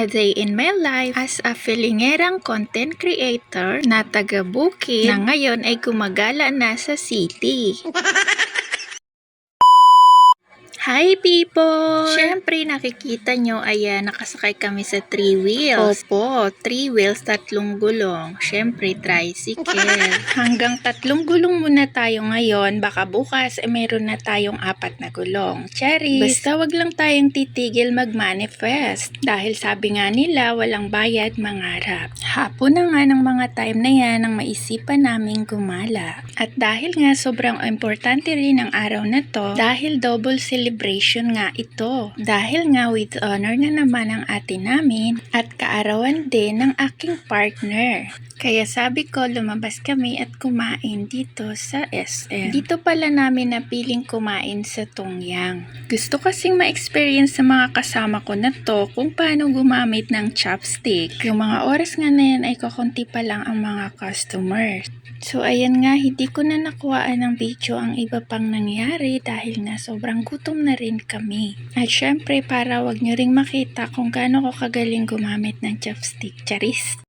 A day in my life as a filingerang content creator na taga-Bukid na ngayon ay gumagala na sa city. Hi people! Siyempre nakikita nyo, ayan, nakasakay kami sa 3 wheels. Opo, 3 wheels, 3 gulong. Siyempre, tricycle. Hanggang 3 gulong muna tayo ngayon, baka bukas meron na tayong 4 na gulong. Charis! Basta wag lang tayong titigil mag-manifest. Dahil sabi nga nila, walang bayad mangarap. Hapon na nga ng mga time na yan ang maisipan naming gumala. At dahil nga sobrang importante rin ang araw na to, dahil double celebration nga ito. Dahil nga with honor na naman ang ate namin at kaarawan din ng aking partner. Kaya sabi ko lumabas kami at kumain dito sa SM. Dito pala namin napiling kumain sa Tongyang. Gusto kasing ma-experience sa mga kasama ko na to kung paano gumamit ng chopstick. Yung mga oras nga na yan ay kukunti pa lang ang mga customers. So ayan nga, hindi ko na nakuhaan ng video ang iba pang nangyari dahil nga sobrang gutom na rin kami. At syempre para wag nyo ring makita kung gaano ko kagaling gumamit ng chopstick. Charis!